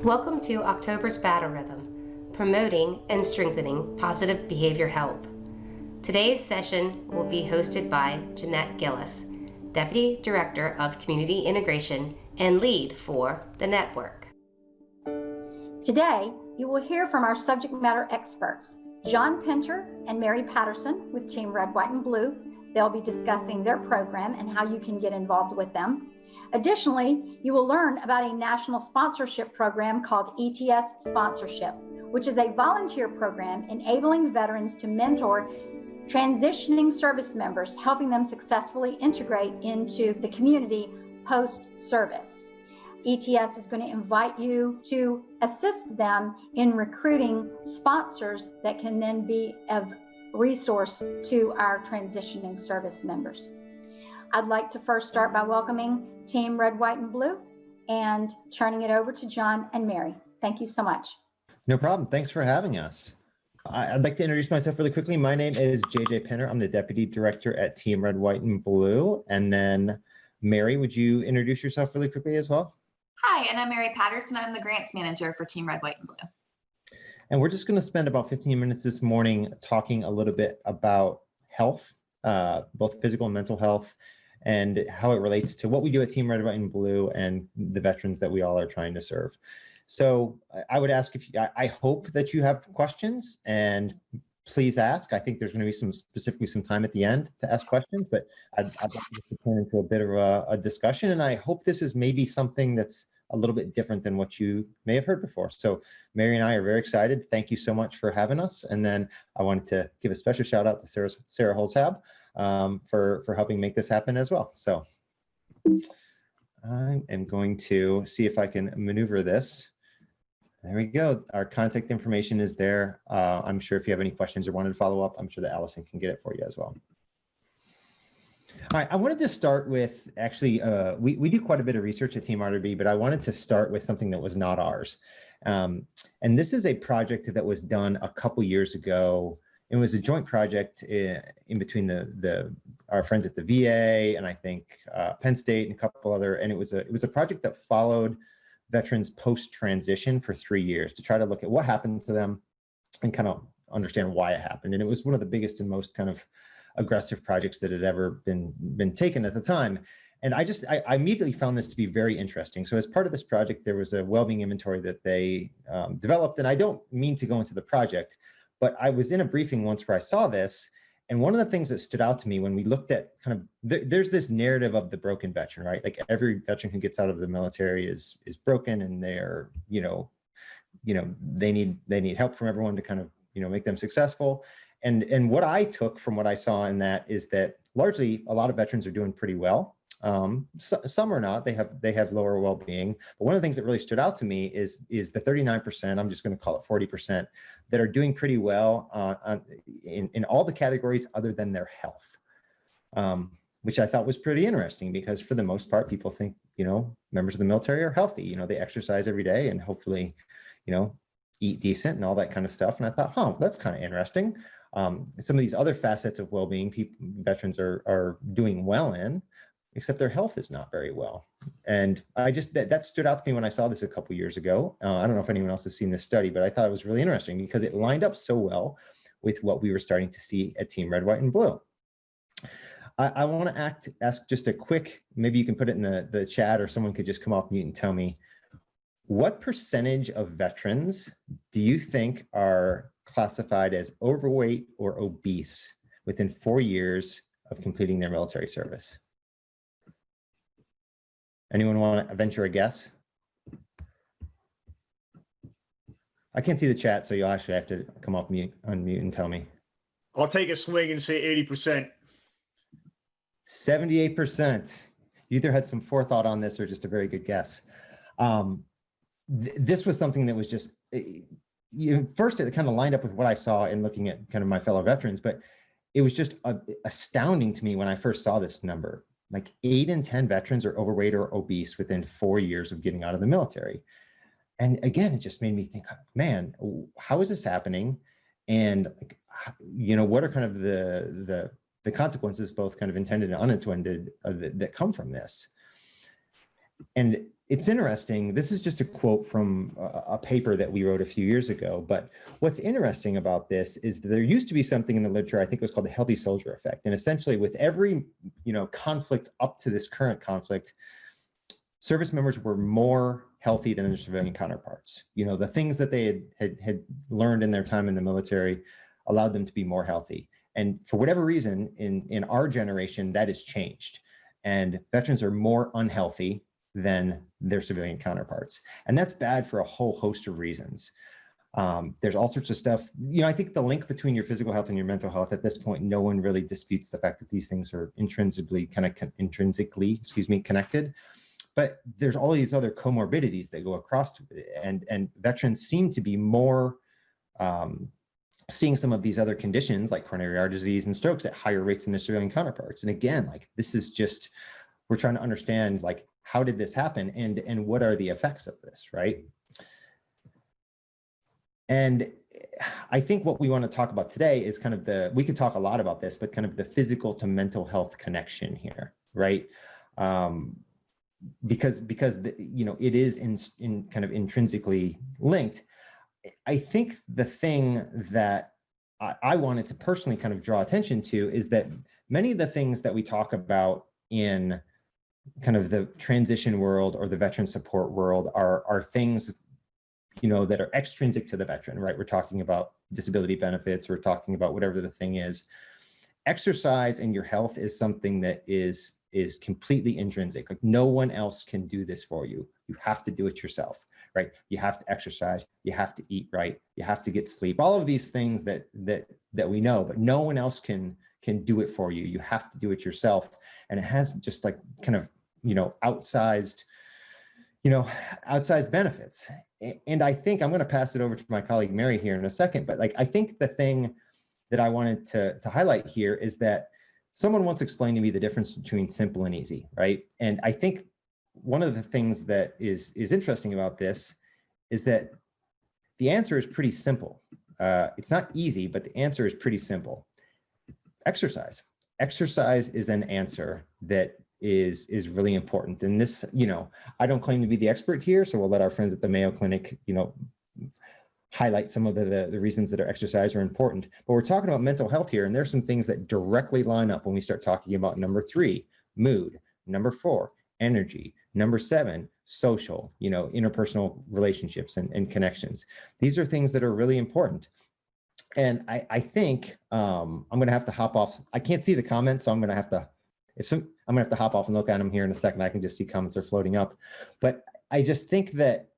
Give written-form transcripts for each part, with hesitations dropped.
Welcome to October's Battle Rhythm, promoting and strengthening positive behavior health. Today's session will be hosted by Jeanette Gillis, Deputy Director of Community Integration and lead for the network. Today, you will hear from our subject matter experts, John Pinter and Mary Patterson with Team Red, White, and Blue. They'll be discussing their program and how you can get involved with them. Additionally, you will learn about a national sponsorship program called ETS Sponsorship, which is a volunteer program enabling veterans to mentor transitioning service members, helping them successfully integrate into the community post-service. ETS is going to invite you to assist them in recruiting sponsors that can then be of resource to our transitioning service members. I'd like to first start by welcoming Team Red, White, and Blue and turning it over to John and Mary. Thank you so much. No problem. Thanks for having us. I'd like to introduce myself really quickly. My name is JJ Pinter. I'm the Deputy Director at Team Red, White, and Blue. And then Mary, would you introduce yourself really quickly as well? Hi, and I'm Mary Patterson. I'm the Grants Manager for Team Red, White, and Blue. And we're just going to spend about 15 minutes this morning talking a little bit about health, both physical and mental health, and how it relates to what we do at Team Red, White, and Blue and the veterans that we all are trying to serve. So I would ask I hope that you have questions, and please ask. I think there's going to be specifically some time at the end to ask questions, but I'd like this to turn into a bit of a discussion. And I hope this is maybe something that's a little bit different than what you may have heard before. So Mary and I are very excited. Thank you so much for having us. And then I wanted to give a special shout out to Sarah Holzhab for helping make this happen as well. So I am going to see if I can maneuver this. There we go. Our contact information is there. I'm sure if you have any questions or wanted to follow up, I'm sure that Allison can get it for you as well. All right, I wanted to start with, actually, we do quite a bit of research at Team RWB, but I wanted to start with something that was not ours. And this is a project that was done a couple years ago. It was a joint project in between our friends at the VA and I think Penn State and a couple other, and it was a project that followed veterans post-transition for 3 years to try to look at what happened to them and kind of understand why it happened. And it was one of the biggest and most kind of aggressive projects that had ever been taken at the time. And I immediately found this to be very interesting. So as part of this project, there was a well-being inventory that they developed. And I don't mean to go into the project, but I was in a briefing once where I saw this. And one of the things that stood out to me when we looked at kind of, there's this narrative of the broken veteran, right? Like every veteran who gets out of the military is broken, and they're, they need help from everyone to kind of, make them successful. And what I took from what I saw in that is that largely a lot of veterans are doing pretty well. Some are not, they have lower well-being. But one of the things that really stood out to me is the 39%, I'm just going to call it 40%, that are doing pretty well in all the categories other than their health, which I thought was pretty interesting because for the most part, people think, members of the military are healthy. They exercise every day and hopefully, eat decent and all that kind of stuff. And I thought, that's kind of interesting. Some of these other facets of well-being, veterans are doing well in, except their health is not very well. And I just, that stood out to me when I saw this a couple years ago. I don't know if anyone else has seen this study, but I thought it was really interesting because it lined up so well with what we were starting to see at Team Red, White, and Blue. I want to ask just a quick, maybe you can put it in the chat or someone could just come off mute and tell me, what percentage of veterans do you think are classified as overweight or obese within 4 years of completing their military service? Anyone want to venture a guess? I can't see the chat, so you'll actually have to come off mute, unmute and tell me. I'll take a swing and say 80%. 78%. You either had some forethought on this or just a very good guess. This was something that was just, first it kind of lined up with what I saw in looking at kind of my fellow veterans, but it was just astounding to me when I first saw this number. Like 8 in 10 veterans are overweight or obese within 4 years of getting out of the military. And again, it just made me think, man, how is this happening? And what are kind of the consequences, both kind of intended and unintended, that come from this? And it's interesting. This is just a quote from a paper that we wrote a few years ago. But what's interesting about this is that there used to be something in the literature, I think it was called the healthy soldier effect. And essentially with every, conflict up to this current conflict, service members were more healthy than their civilian counterparts. The things that they had learned in their time in the military allowed them to be more healthy. And for whatever reason, in our generation, that has changed. And veterans are more unhealthy than their civilian counterparts. And that's bad for a whole host of reasons. There's all sorts of stuff. I think the link between your physical health and your mental health at this point, no one really disputes the fact that these things are intrinsically connected. But there's all these other comorbidities that go across to it. And veterans seem to be more seeing some of these other conditions like coronary artery disease and strokes at higher rates than their civilian counterparts. And again, this is just, we're trying to understand how did this happen and what are the effects of this, right? And I think what we want to talk about today is we could talk a lot about this, but kind of the physical to mental health connection here, right? Because it is in kind of intrinsically linked. I think the thing that I wanted to personally kind of draw attention to is that many of the things that we talk about in kind of the transition world or the veteran support world are things, that are extrinsic to the veteran, right? We're talking about disability benefits, we're talking about whatever the thing is. Exercise and your health is something that is completely intrinsic. No one else can do this for you. You have to do it yourself, right? You have to exercise, you have to eat right, you have to get sleep, all of these things that we know, but no one else can do it for you. You have to do it yourself. And it has just kind of, outsized benefits. And I think I'm going to pass it over to my colleague, Mary, here in a second. But I think the thing that I wanted to highlight here is that someone once explained to me the difference between simple and easy, right? And I think one of the things that is interesting about this is that the answer is pretty simple. It's not easy, but the answer is pretty simple. Exercise. Exercise is an answer that is really important. And this, I don't claim to be the expert here, so we'll let our friends at the Mayo Clinic, highlight some of the reasons that our exercise are important. But we're talking about mental health here, and there's some things that directly line up when we start talking about number 3, mood, number 4, energy, number 7, social, interpersonal relationships and connections. These are things that are really important. And I think I'm going to have to hop off. I can't see the comments, so I'm going to have to hop off and look at them here in a second. I can just see comments are floating up. But I just think that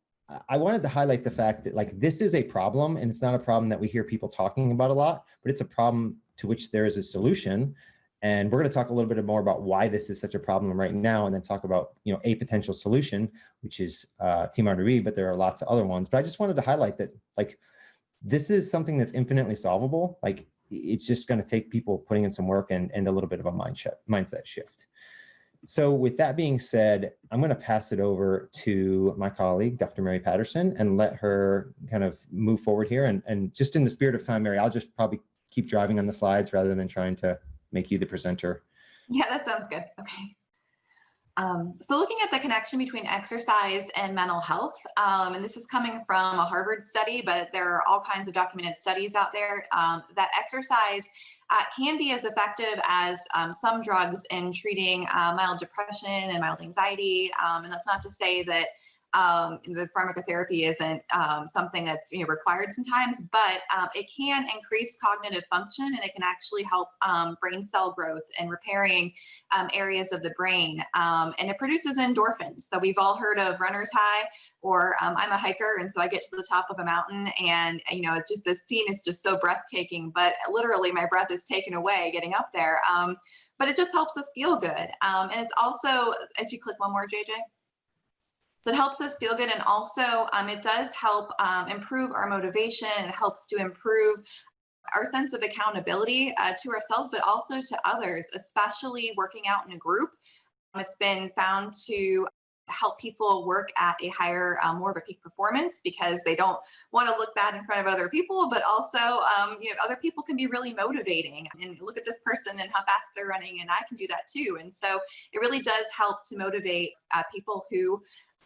I wanted to highlight the fact that this is a problem, and it's not a problem that we hear people talking about a lot, but it's a problem to which there is a solution. And we're going to talk a little bit more about why this is such a problem right now, and then talk about, a potential solution, which is Team RWE, but there are lots of other ones. But I just wanted to highlight that this is something that's infinitely solvable. It's just going to take people putting in some work and a little bit of a mindset shift. So with that being said, I'm going to pass it over to my colleague, Dr. Mary Patterson, and let her kind of move forward here. And just in the spirit of time, Mary, I'll just probably keep driving on the slides rather than trying to make you the presenter. Yeah, that sounds good. Okay. So looking at the connection between exercise and mental health, and this is coming from a Harvard study, but there are all kinds of documented studies out there, that exercise can be as effective as some drugs in treating mild depression and mild anxiety. And that's not to say that the pharmacotherapy isn't something that's required sometimes, but it can increase cognitive function, and it can actually help brain cell growth and repairing areas of the brain. And it produces endorphins. So we've all heard of runner's high, or I'm a hiker, and so I get to the top of a mountain, and it's just, the scene is just so breathtaking. But literally, my breath is taken away getting up there. But it just helps us feel good. And it's also, if you click one more, JJ. So it helps us feel good, and also it does help improve our motivation, and it helps to improve our sense of accountability to ourselves, but also to others, especially working out in a group. It's been found to help people work at a higher, more of a peak performance, because they don't want to look bad in front of other people, but also, other people can be really motivating, and look at this person and how fast they're running, and I can do that too. And so it really does help to motivate people who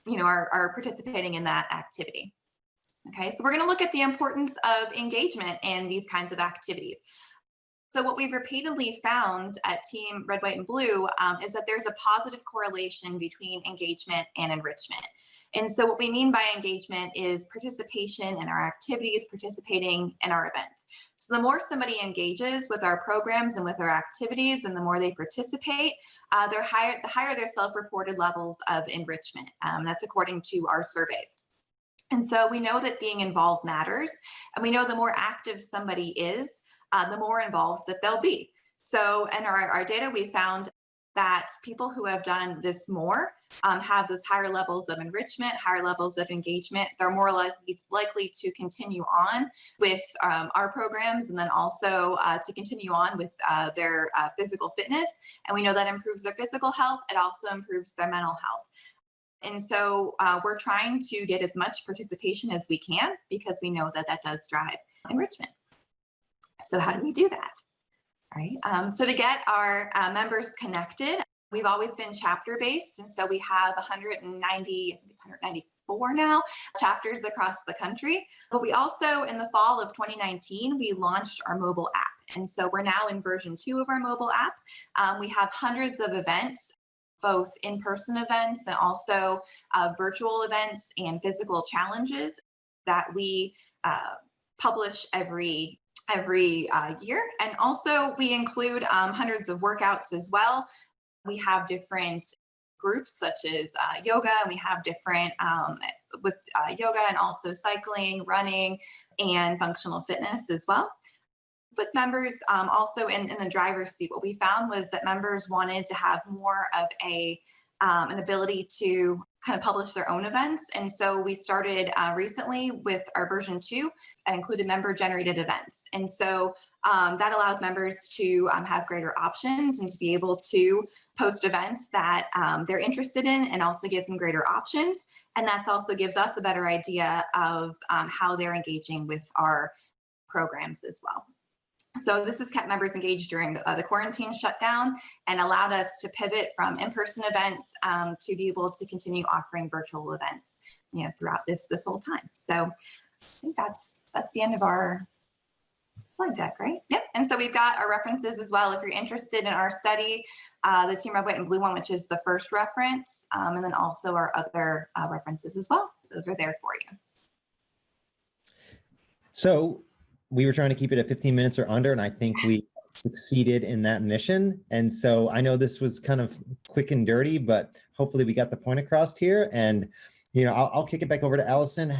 are participating in that activity. Okay, so we're going to look at the importance of engagement in these kinds of activities. So what we've repeatedly found at Team Red, White, and Blue is that there's a positive correlation between engagement and enrichment. And so what we mean by engagement is participation in our activities, participating in our events. So the more somebody engages with our programs and with our activities, and the more they participate, the higher their self-reported levels of enrichment. That's according to our surveys. And so we know that being involved matters, and we know the more active somebody is, the more involved that they'll be. So in our data, we found that people who have done this more have those higher levels of enrichment, higher levels of engagement. They're more likely to continue on with our programs, and then also to continue on with their physical fitness. And we know that improves their physical health. It also improves their mental health. And so we're trying to get as much participation as we can, because we know that that does drive enrichment. So how do we do that? All right. So to get our members connected, we've always been chapter based. And so we have 194 now chapters across the country. But we also, in the fall of 2019, we launched our mobile app. And so we're now in version 2 of our mobile app. We have hundreds of events, both in-person events and also virtual events and physical challenges that we publish every year. And also we include hundreds of workouts as well. We have different groups such as yoga, and we have different with yoga and also cycling, running, and functional fitness as well. With members also in the driver's seat, what we found was that members wanted to have more of an ability to kind of publish their own events. And so we started recently with our version 2 and included member-generated events. And so that allows members to have greater options and to be able to post events that they're interested in, and also gives them greater options. And that also gives us a better idea of how they're engaging with our programs as well. So this has kept members engaged during the quarantine shutdown and allowed us to pivot from in-person events to be able to continue offering virtual events, throughout this whole time. So I think that's the end of our slide deck, right? Yep. And so we've got our references as well. If you're interested in our study, the Team Red, White, and Blue one, which is the first reference, and then also our other references as well. Those are there for you. So we were trying to keep it at 15 minutes or under, and I think we succeeded in that mission. And so I know this was kind of quick and dirty, but hopefully we got the point across here. And, I'll kick it back over to Allison.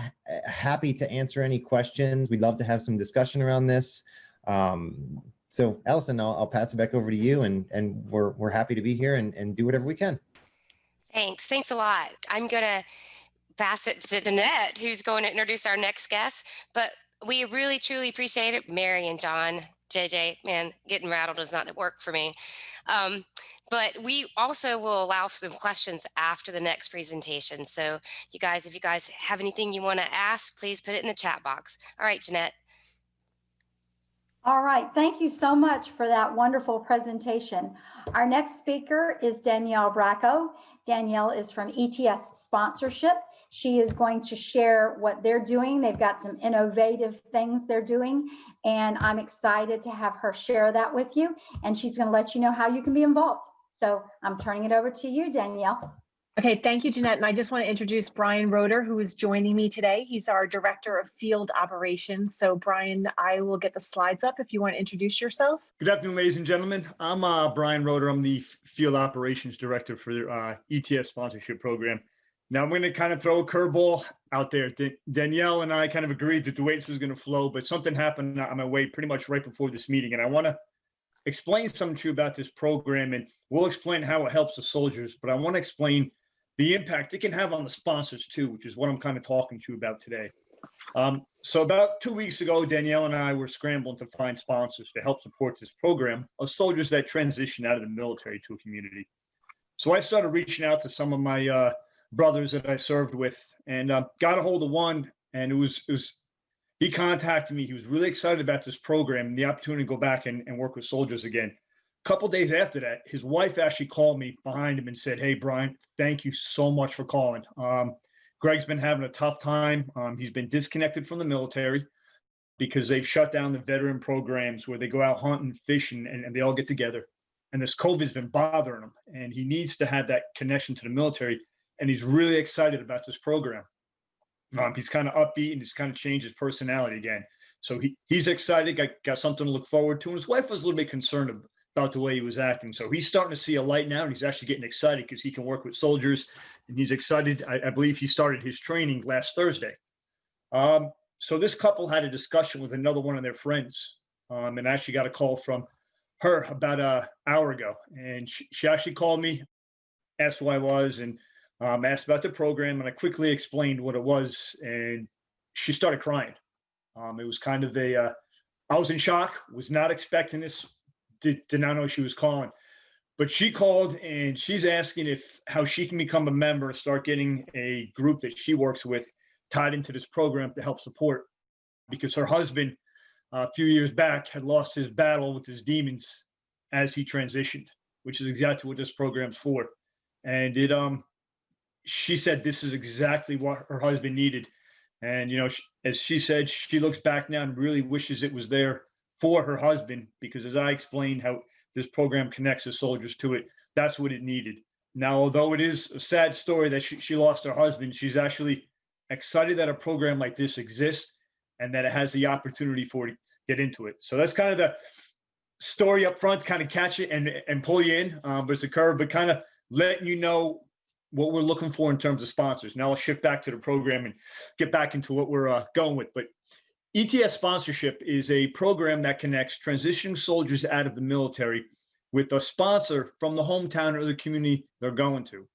Happy to answer any questions. We'd love to have some discussion around this. So Allison, I'll pass it back over to you, and we're happy to be here and do whatever we can. Thanks a lot. I'm going to pass it to Danette, who's going to introduce our next guest. But we really, truly appreciate it. Mary and John, JJ, man, getting rattled does not work for me. But we also will allow for some questions after the next presentation. So if you guys have anything you want to ask, please put it in the chat box. All right, Jeanette. All right, thank you so much for that wonderful presentation. Our next speaker is Danielle Bracco. Danielle is from ETS Sponsorship. She is going to share what they're doing. They've got some innovative things they're doing, and I'm excited to have her share that with you. And she's going to let you know how you can be involved. So I'm turning it over to you, Danielle. Okay, thank you, Jeanette. And I just want to introduce Brian Roeder, who is joining me today. He's our Director of Field Operations. So Brian, I will get the slides up if you want to introduce yourself. Good afternoon, ladies and gentlemen. I'm Brian Roeder. I'm the Field Operations Director for the ETS Sponsorship Program. Now I'm going to kind of throw a curveball out there. Danielle and I kind of agreed that the way this was going to flow, but something happened on my way pretty much right before this meeting. And I want to explain something to you about this program, and we'll explain how it helps the soldiers, but I want to explain the impact it can have on the sponsors too, which is what I'm kind of talking to you about today. So about 2 weeks ago, Danielle and I were scrambling to find sponsors to help support this program of soldiers that transition out of the military to a community. So I started reaching out to some of my brothers that I served with, and got a hold of one, and he contacted me. He was really excited about this program and the opportunity to go back and work with soldiers again. couple days after that, his wife actually called me behind him and said, "Hey, Brian, thank you so much for calling. Greg's been having a tough time. He's been disconnected from the military because they've shut down the veteran programs where they go out hunting, fishing, and they all get together. And this COVID's been bothering him, and he needs to have that connection to the military. And he's really excited about this program. He's kind of upbeat and he's kind of changed his personality again. So he's excited, got something to look forward to. And his wife was a little bit concerned about the way he was acting. So he's starting to see a light now, and he's actually getting excited because he can work with soldiers, and he's excited. I believe he started his training last Thursday. So this couple had a discussion with another one of their friends, and actually got a call from her about an hour ago. And she actually called me, asked who I was, and asked about the program. And I quickly explained what it was, and she started crying. It was kind of I was in shock, was not expecting this, did not know she was calling. But she called, and she's asking how she can become a member and start getting a group that she works with tied into this program to help support, because her husband a few years back had lost his battle with his demons as he transitioned, which is exactly what this program's for. And she said this is exactly what her husband needed. And, as she said, she looks back now and really wishes it was there for her husband, because as I explained how this program connects the soldiers to it, that's what it needed. Now, although it is a sad story that she lost her husband, she's actually excited that a program like this exists and that it has the opportunity for her to get into it. So that's kind of the story up front, kind of catch it and pull you in, but it's a curve, but kind of letting you know what we're looking for in terms of sponsors. Now I'll shift back to the program and get back into what we're going with. But ETS sponsorship is a program that connects transitioning soldiers out of the military with a sponsor from the hometown or the community they're going to.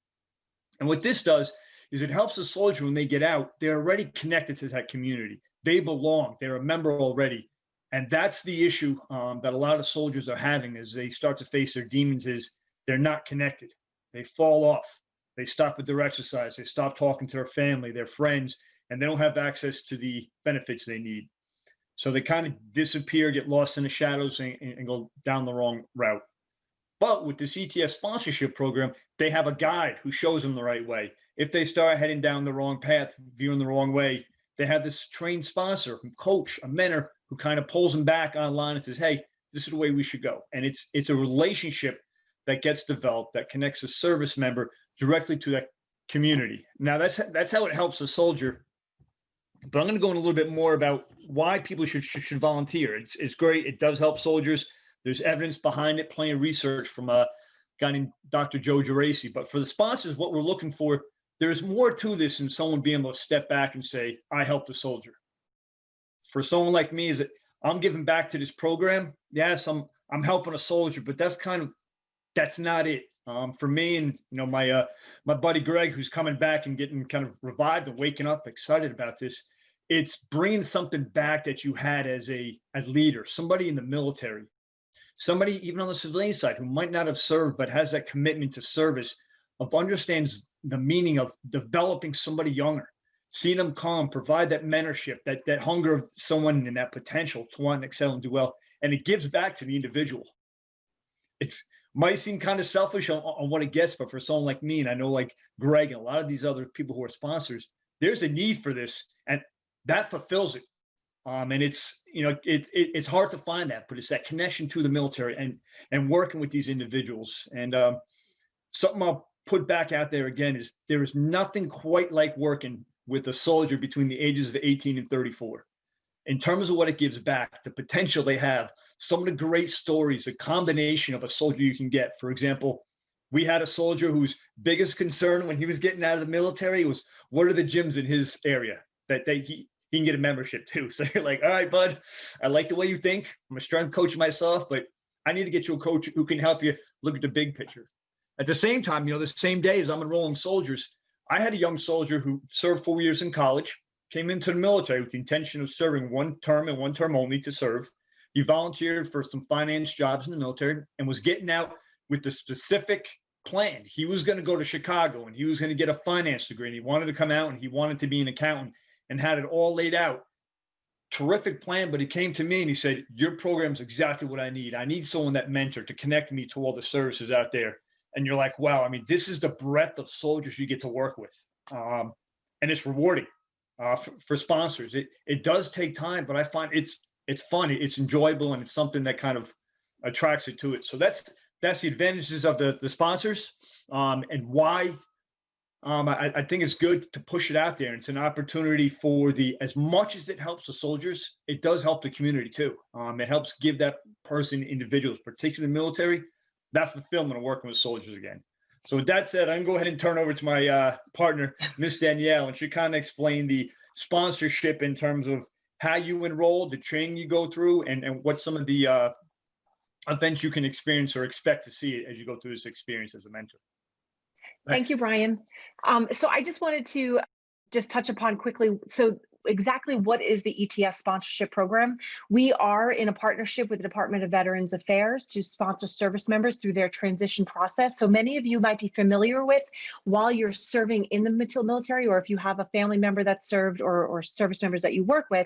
And what this does is it helps the soldier when they get out, they're already connected to that community. They belong, they're a member already. And that's the issue that a lot of soldiers are having as they start to face their demons, is they're not connected. They fall off. They stop with their exercise. They stop talking to their family, their friends, and they don't have access to the benefits they need. So they kind of disappear, get lost in the shadows, and go down the wrong route. But with this ETS sponsorship program, they have a guide who shows them the right way. If they start heading down the wrong path, veering the wrong way, they have this trained sponsor, coach, a mentor who kind of pulls them back online and says, "Hey, this is the way we should go." And it's a relationship that gets developed that connects a service member directly to that community. Now that's how it helps a soldier. But I'm going to go in a little bit more about why people should volunteer. It's great. It does help soldiers. There's evidence behind it, plenty of research from a guy named Dr. Joe Geraci. But for the sponsors, what we're looking for, there's more to this than someone being able to step back and say, "I helped a soldier." For someone like me, is that I'm giving back to this program. Yes, I'm helping a soldier, but that's not it. For me and my buddy Greg, who's coming back and getting kind of revived and waking up, excited about this. It's bringing something back that you had as leader, somebody in the military, somebody even on the civilian side who might not have served but has that commitment to service, understands the meaning of developing somebody younger, seeing them come, provide that mentorship, that hunger of someone and that potential to want to excel and do well, and it gives back to the individual. It's might seem kind of selfish on what it gets, but for someone like me, and I know like Greg and a lot of these other people who are sponsors, there's a need for this, and that fulfills it. And it's it's hard to find that, but it's that connection to the military and working with these individuals. And something I'll put back out there again is there is nothing quite like working with a soldier between the ages of 18 and 34. In terms of what it gives back, the potential they have, some of the great stories, a combination of a soldier you can get. For example, we had a soldier whose biggest concern when he was getting out of the military was, what are the gyms in his area that he can get a membership to? So you're like, all right, bud, I like the way you think. I'm a strength coach myself, but I need to get you a coach who can help you look at the big picture. At the same time, the same day as I'm enrolling soldiers, I had a young soldier who served 4 years in college, came into the military with the intention of serving one term and one term only to serve. He volunteered for some finance jobs in the military and was getting out with the specific plan. He was going to go to Chicago and he was going to get a finance degree, and he wanted to come out and he wanted to be an accountant and had it all laid out. terrific plan, but he came to me and he said, your program is exactly what I need. I need someone, that mentor, to connect me to all the services out there. And you're like, wow, I mean, this is the breadth of soldiers you get to work with. And it's rewarding for sponsors. It does take time, but I find it's fun, it's enjoyable, and it's something that kind of attracts you to it. So that's the advantages of the sponsors, and why I think it's good to push it out there. It's an opportunity for as much as it helps the soldiers, it does help the community too. It helps give that person, individuals, particularly the military, that fulfillment of working with soldiers again. So with that said, I'm gonna go ahead and turn over to my partner, Miss Danielle, and she kind of explain the sponsorship in terms of how you enroll, the training you go through, and what some of the events you can experience or expect to see as you go through this experience as a mentor. Thank you, Brian. So I just wanted to just touch upon quickly. So exactly what is the ETS sponsorship program? We are in a partnership with the Department of Veterans Affairs to sponsor service members through their transition process. So many of you might be familiar with, while you're serving in the military, or if you have a family member that served, or service members that you work with,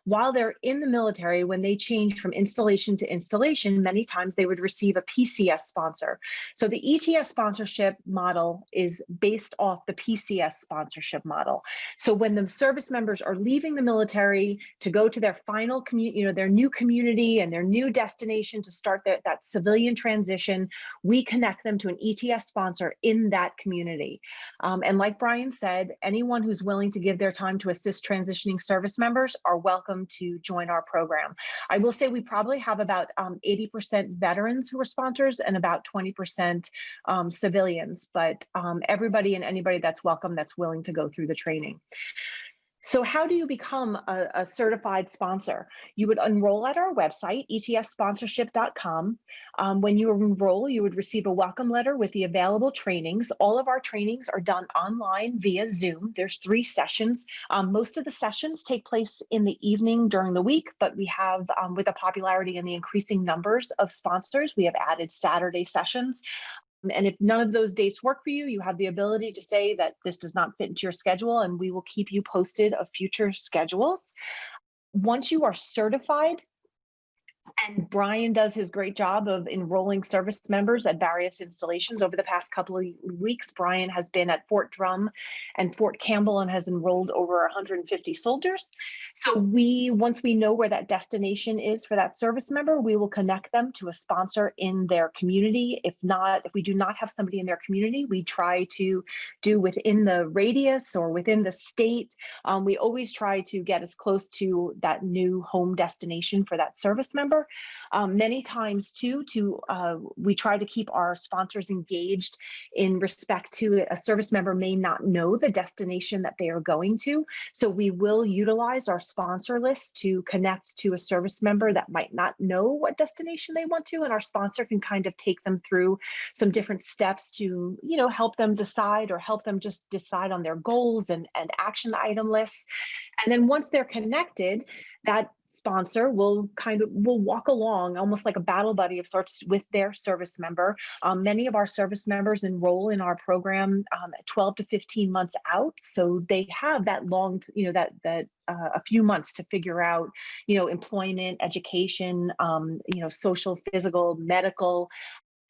while they're in the military, when they change from installation to installation, many times they would receive a PCS sponsor. So the ETS sponsorship model is based off the PCS sponsorship model. So when the service members are leaving the military to go to their final their new community and their new destination to start that civilian transition, we connect them to an ETS sponsor in that community. And like Brian said, anyone who's willing to give their time to assist transitioning service members are welcome to join our program. I will say we probably have about 80% veterans who are sponsors and about 20% civilians, but everybody and anybody that's welcome, that's willing to go through the training. So how do you become a certified sponsor? You would enroll at our website, etssponsorship.com. When you enroll, you would receive a welcome letter with the available trainings. All of our trainings are done online via Zoom. There's 3 sessions. Most of the sessions take place in the evening during the week, but we have, with the popularity and the increasing numbers of sponsors, we have added Saturday sessions. And if none of those dates work for you, you have the ability to say that this does not fit into your schedule, and we will keep you posted of future schedules. Once you are certified, and Brian does his great job of enrolling service members at various installations over the past couple of weeks. Brian has been at Fort Drum and Fort Campbell and has enrolled over 150 soldiers. So once we know where that destination is for that service member, we will connect them to a sponsor in their community. If we do not have somebody in their community, we try to do within the radius or within the state. We always try to get as close to that new home destination for that service member. Many times too, we try to keep our sponsors engaged in respect to a service member may not know the destination that they are going to. So we will utilize our sponsor list to connect to a service member that might not know what destination they want to, and our sponsor can kind of take them through some different steps to, help them decide, or help them just decide on their goals and action item lists. And then once they're connected, that sponsor will walk along almost like a battle buddy of sorts with their service member. Many of our service members enroll in our program 12 to 15 months out, so they have that long, a few months to figure out, employment, education, social, physical, medical.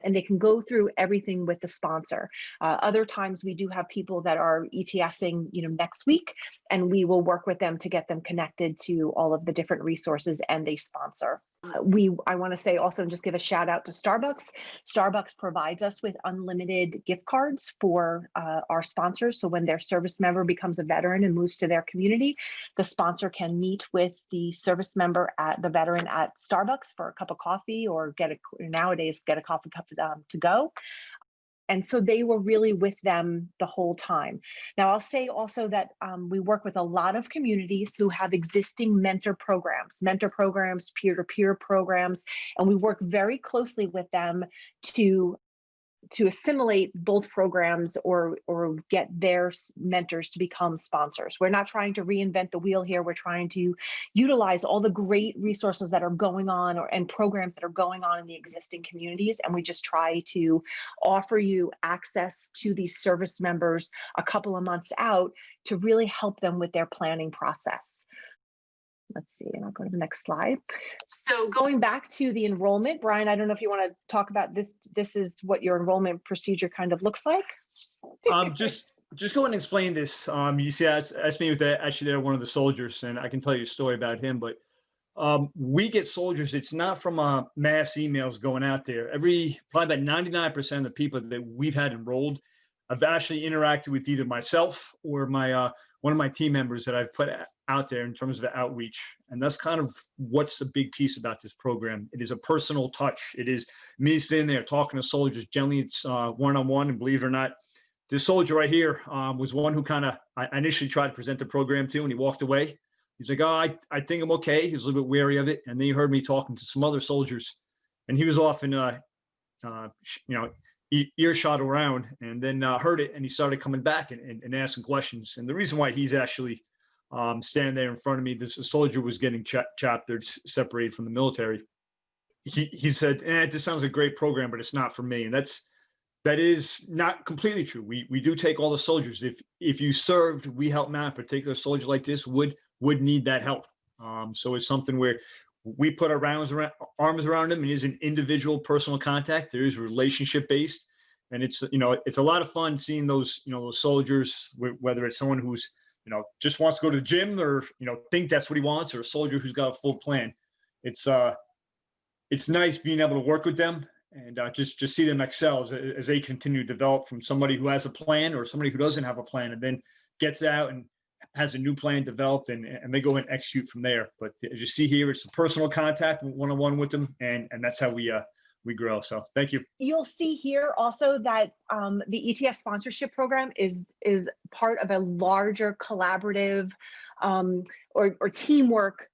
And they can go through everything with the sponsor. Other times we do have people that are ETSing, next week, and we will work with them to get them connected to all of the different resources and a sponsor. I want to say also, and just give a shout out to Starbucks. Starbucks provides us with unlimited gift cards for our sponsors. So when their service member becomes a veteran and moves to their community, the sponsor can meet with the service member the veteran at Starbucks for a cup of coffee, or nowadays get a coffee cup to go. And so they were really with them the whole time. Now, I'll say also that we work with a lot of communities who have existing mentor programs, peer-to-peer programs, and we work very closely with them to assimilate both programs or get their mentors to become sponsors. We're not trying to reinvent the wheel here. We're trying to utilize all the great resources that are going on and programs that are going on in the existing communities. And we just try to offer you access to these service members a couple of months out to really help them with their planning process. let's see, and I'll go to the next slide. So going back to the enrollment, Brian, I don't know if you want to talk about this. This is what your enrollment procedure kind of looks like. Just go and explain this. You see, that's me with actually they're one of the soldiers, and I can tell you a story about him. But we get soldiers. It's not from mass emails going out there. Probably about 99% of the people that we've had enrolled, I've actually interacted with either myself or my one of my team members that I've put out there in terms of the outreach. And that's kind of what's the big piece about this program. It is a personal touch. It is me sitting there talking to soldiers. Generally, it's one-on-one, and believe it or not, this soldier right here was one who I initially tried to present the program to, and he walked away. He's like, oh, I think I'm okay. He was a little bit wary of it. And then he heard me talking to some other soldiers, and he was off in, earshot around, and then heard it, and he started coming back and asking questions. And the reason why he's actually standing there in front of me, this soldier was getting chaptered, separated from the military. He said, this sounds like a great program, but it's not for me. And that is not completely true. We do take all the soldiers. If you served, we help them out. A particular soldier like this would need that help. So it's something where we put our arms around him, and is an individual personal contact. There is relationship based, and it's a lot of fun seeing those those soldiers, whether it's someone who's just wants to go to the gym, or think that's what he wants, or a soldier who's got a full plan. It's nice being able to work with them and just see them excel as they continue to develop from somebody who has a plan or somebody who doesn't have a plan, and then gets out and has a new plan developed, and they go and execute from there. But as you see here, it's a personal contact one-on-one with them, and that's how we grow. So thank you. You'll see here also that the ETS sponsorship program is part of a larger collaborative or teamwork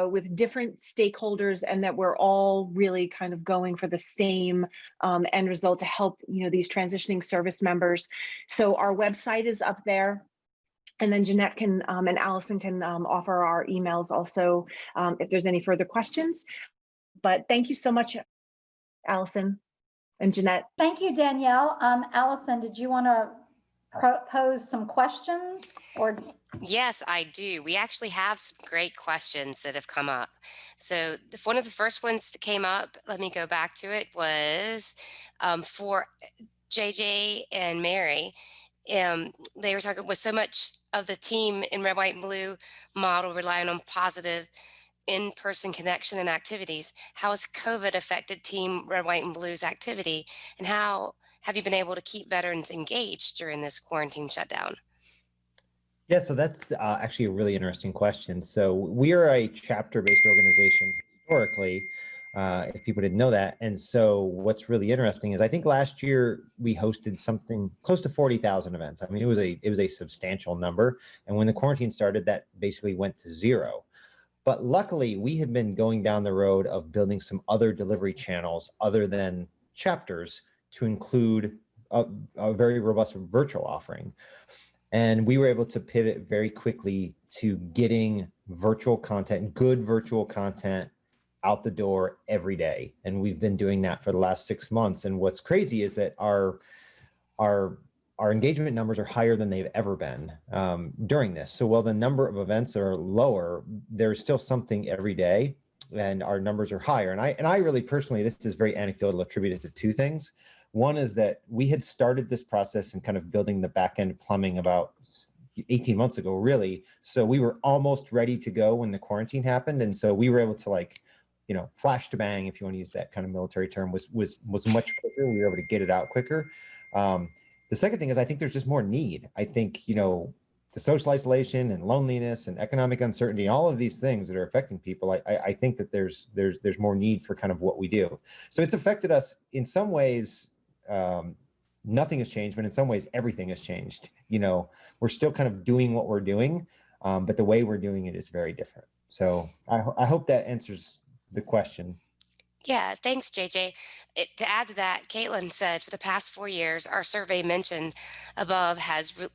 with different stakeholders, and that we're all really kind of going for the same end result to help these transitioning service members. So our website is up there. And then Jeanette can and Allison can offer our emails also if there's any further questions. But thank you so much, Allison and Jeanette. Thank you, Danielle. Allison, did you want to pose some questions? Or Yes, I do. We actually have some great questions that have come up. So one of the first ones that came up, let me go back to it, was for JJ and Mary. They were talking with so much of the team in Red, White, and Blue model relying on positive in-person connection and activities. How has COVID affected Team Red, White, and Blue's activity? And how have you been able to keep veterans engaged during this quarantine shutdown? Yeah, so that's actually a really interesting question. So we are a chapter-based organization historically, if people didn't know that. And so what's really interesting is I think last year we hosted something close to 40,000 events. I mean, it was a substantial number. And when the quarantine started, that basically went to zero. But luckily, we had been going down the road of building some other delivery channels other than chapters to include a very robust virtual offering. And we were able to pivot very quickly to getting virtual content, good virtual content out the door every day. And we've been doing that for the last 6 months. And what's crazy is that our engagement numbers are higher than they've ever been during this. So while the number of events are lower, there's still something every day, and our numbers are higher. And I really personally, this is very anecdotal, attributed to two things. One is that we had started this process and kind of building the back end plumbing about 18 months ago, really. So we were almost ready to go when the quarantine happened. And so we were able to flash to bang, if you want to use that kind of military term, was much quicker. We were able to get it out quicker. The second thing is I think there's just more need. I think, the social isolation and loneliness and economic uncertainty, all of these things that are affecting people, I think that there's more need for kind of what we do. So it's affected us in some ways. Nothing has changed, but in some ways everything has changed. We're still kind of doing what we're doing, but the way we're doing it is very different. So I hope that answers the question. Yeah, thanks, JJ. To add to that, Caitlin said, for the past 4 years, our survey mentioned above has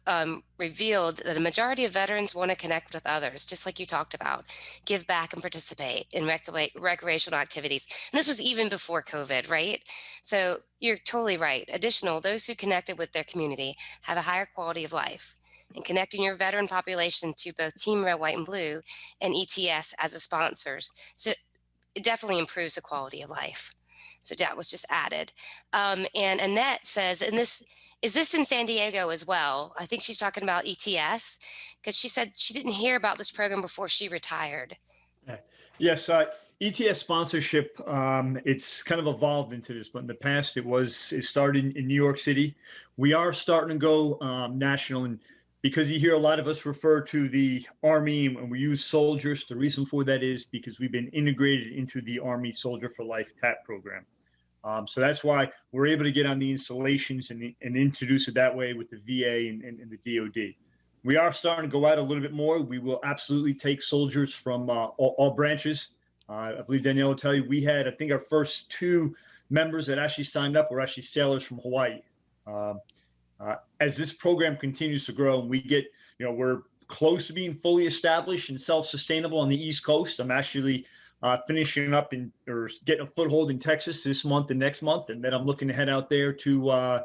revealed that the majority of veterans want to connect with others, just like you talked about, give back and participate in recreational activities. And this was even before COVID, right? So you're totally right. Additional, those who connected with their community have a higher quality of life. and connecting your veteran population to both Team Red, White, and Blue and ETS as a sponsors. So it definitely improves the quality of life. So that was just added. And Annette says, and this is this in San Diego as well? I think she's talking about ETS because she said she didn't hear about this program before she retired. Yes, ETS sponsorship, it's kind of evolved into this, but in the past it started in New York City. We are starting to go national, and because you hear a lot of us refer to the Army and we use soldiers, the reason for that is because we've been integrated into the Army Soldier for Life TAP program. So that's why we're able to get on the installations and introduce it that way with the VA and the DoD. We are starting to go out a little bit more. We will absolutely take soldiers from all branches. I believe Danielle will tell you, we had, I think our first 2 members that actually signed up were actually sailors from Hawaii. As this program continues to grow and we get, we're close to being fully established and self-sustainable on the East Coast. I'm actually finishing up or getting a foothold in Texas this month and next month. And then I'm looking to head out there to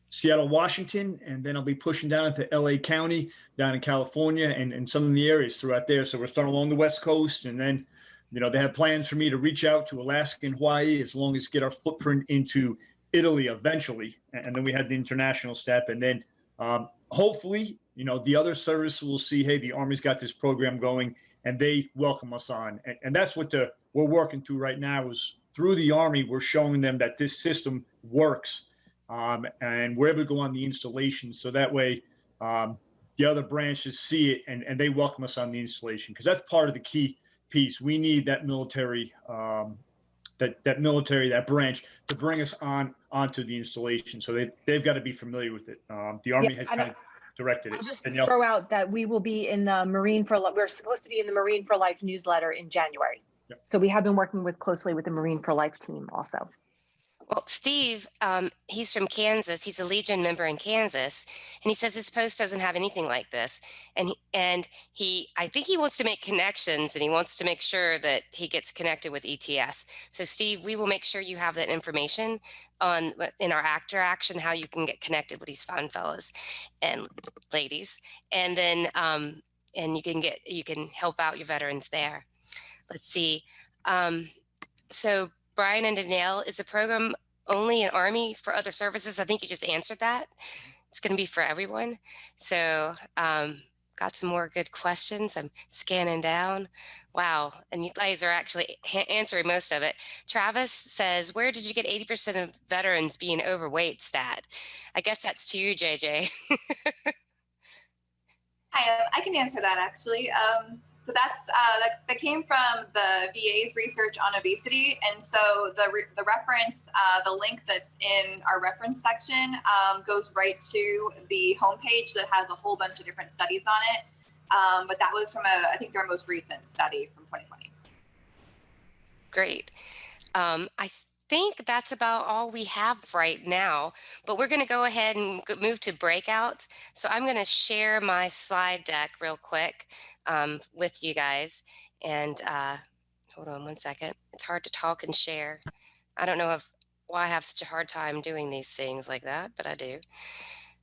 Seattle, Washington, and then I'll be pushing down into LA County, down in California, and some of the areas throughout there. So we're starting along the West Coast, and then, they have plans for me to reach out to Alaska and Hawaii, as long as get our footprint into Italy eventually, and then we had the international step, and then hopefully, the other service will see, hey, the Army's got this program going, and they welcome us on, and that's what we're working through right now. Is through the Army, we're showing them that this system works. And we're able to go on the installation, so that way the other branches see it and they welcome us on the installation, because that's part of the key piece. We need that military, that branch to bring us onto the installation. So they've got to be familiar with it. The Army has kind of directed it. I'll just Danielle? throw out that we will be in the we're supposed to be in the Marine for Life newsletter in January. Yep. So we have been working closely with the Marine for Life team also. Well, Steve, he's from Kansas. He's a Legion member in Kansas, and he says his post doesn't have anything like this. And I think he wants to make connections, and he wants to make sure that he gets connected with ETS. So, Steve, we will make sure you have that information in our Actor Action, how you can get connected with these fine fellas and ladies, and then and you can help out your veterans there. Let's see. So, Brian and Danielle, is the program only an Army for other services? I think you just answered that. It's going to be for everyone. So got some more good questions. I'm scanning down. Wow. And you guys are actually answering most of it. Travis says, where did you get 80% of veterans being overweight stat? I guess that's to you, JJ. Hi, I can answer that actually. So that came from the VA's research on obesity, and so the reference, the link that's in our reference section goes right to the homepage that has a whole bunch of different studies on it. But that was from I think their most recent study from 2020. Great. I think that's about all we have right now, but we're going to go ahead and move to breakout. So I'm going to share my slide deck real quick with you guys. And hold on one second. It's hard to talk and share. I don't know why I have such a hard time doing these things like that, but I do.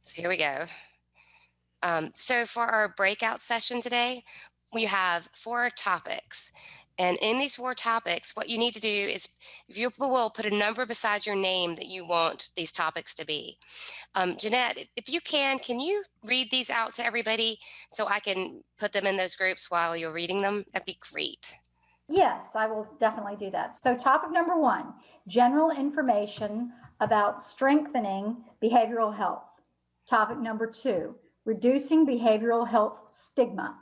So here we go. So for our breakout session today, we have 4 topics. And in these 4 topics, what you need to do is, if you will, put a number beside your name that you want these topics to be. Jeanette, if you can you read these out to everybody so I can put them in those groups while you're reading them? That'd be great. Yes, I will definitely do that. So topic number 1, general information about strengthening behavioral health. Topic number 2, reducing behavioral health stigma.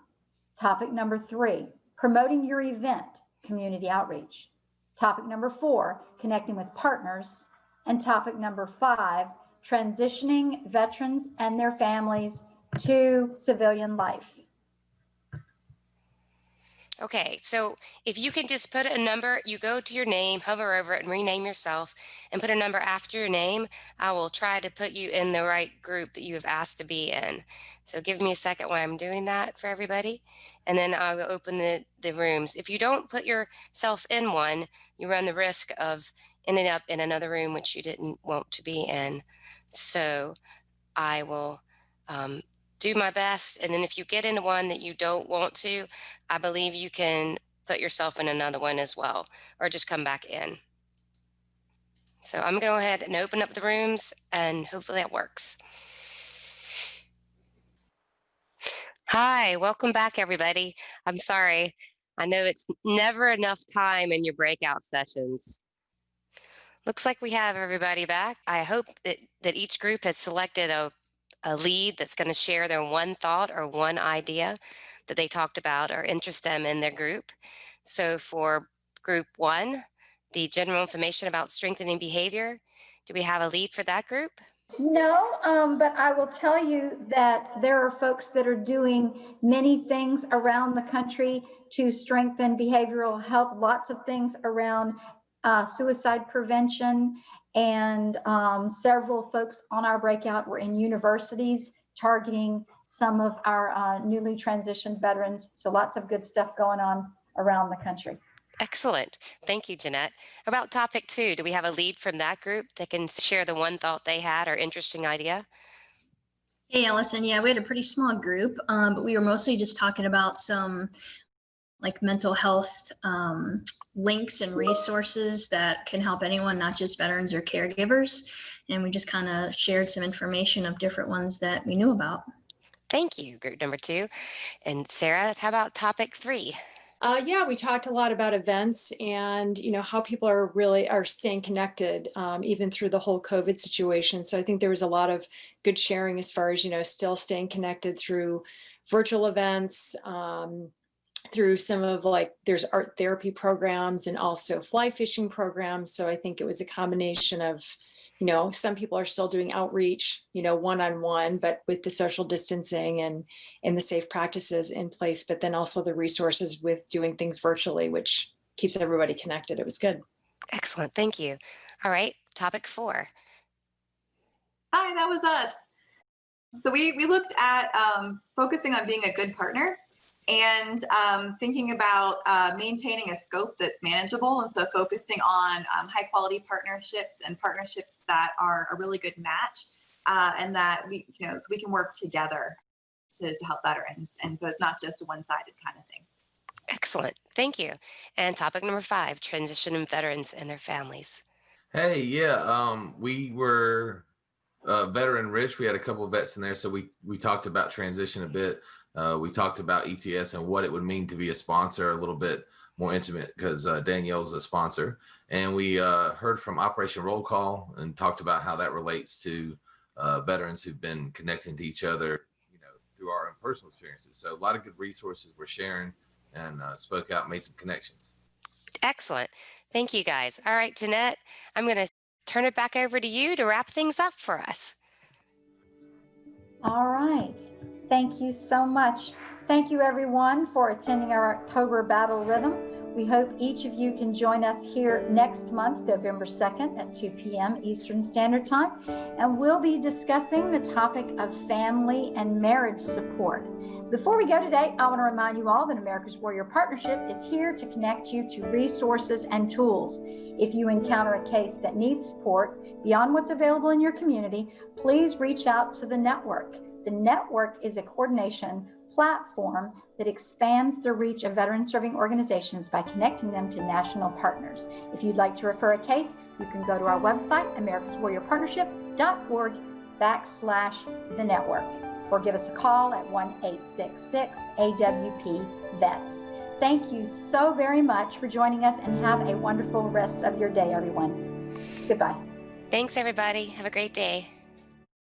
Topic number 3, promoting your event, community outreach. Topic number 4, connecting with partners. And topic number 5, transitioning veterans and their families to civilian life. Okay, so if you can just put a number, you go to your name, hover over it and rename yourself and put a number after your name, I will try to put you in the right group that you have asked to be in. So give me a second while I'm doing that for everybody. And then I will open the rooms. If you don't put yourself in one, you run the risk of ending up in another room which you didn't want to be in. So I will do my best. And then if you get into one that you don't want to, I believe you can put yourself in another one as well, or just come back in. So I'm going to go ahead and open up the rooms, and hopefully that works. Hi, welcome back, everybody. I'm sorry. I know it's never enough time in your breakout sessions. Looks like we have everybody back. I hope that each group has selected a lead that's going to share their one thought or one idea that they talked about or interest them in their group. So for group 1, the general information about strengthening behavior, do we have a lead for that group? No, but I will tell you that there are folks that are doing many things around the country to strengthen behavioral health, lots of things around suicide prevention, and several folks on our breakout were in universities targeting some of our newly transitioned veterans. So lots of good stuff going on around the country. Excellent. Thank you, Jeanette. About topic 2, do we have a lead from that group that can share the one thought they had or interesting idea? Hey, Allison. Yeah, we had a pretty small group, but we were mostly just talking about some like mental health links and resources that can help anyone, not just veterans or caregivers. And we just kind of shared some information of different ones that we knew about. Thank you, group number 2. And Sarah, how about topic 3? Yeah, we talked a lot about events and, how people are staying connected, even through the whole COVID situation. So I think there was a lot of good sharing as far as, still staying connected through virtual events, through some of there's art therapy programs and also fly fishing programs. So I think it was a combination of, some people are still doing outreach, one-on-one, but with the social distancing and the safe practices in place, but then also the resources with doing things virtually, which keeps everybody connected. It was good. Excellent. Thank you. All right. Topic 4. Hi, that was us. So we looked at focusing on being a good partner and thinking about maintaining a scope that's manageable. And so focusing on high quality partnerships and partnerships that are a really good match and that so we can work together to help veterans. And so it's not just a one-sided kind of thing. Excellent. Thank you. And topic number 5, transition veterans and their families. Hey, yeah, we were veteran rich. We had a couple of vets in there. So we talked about transition a bit. We talked about ETS and what it would mean to be a sponsor, a little bit more intimate because Danielle's a sponsor. And we heard from Operation Roll Call and talked about how that relates to veterans who've been connecting to each other, through our own personal experiences. So a lot of good resources we're sharing and spoke out, made some connections. Excellent. Thank you, guys. All right, Jeanette, I'm going to turn it back over to you to wrap things up for us. All right. Thank you so much. Thank you, everyone, for attending our October Battle Rhythm. We hope each of you can join us here next month, November 2nd at 2 p.m. Eastern Standard Time, and we'll be discussing the topic of family and marriage support. Before we go today, I want to remind you all that America's Warrior Partnership is here to connect you to resources and tools. If you encounter a case that needs support beyond what's available in your community, please reach out to the network. The network is a coordination platform that expands the reach of veteran-serving organizations by connecting them to national partners. If you'd like to refer a case, you can go to our website, americaswarriorpartnership.org/the network, or give us a call at 1-866-AWP-VETS. Thank you so very much for joining us, and have a wonderful rest of your day, everyone. Goodbye. Thanks, everybody. Have a great day.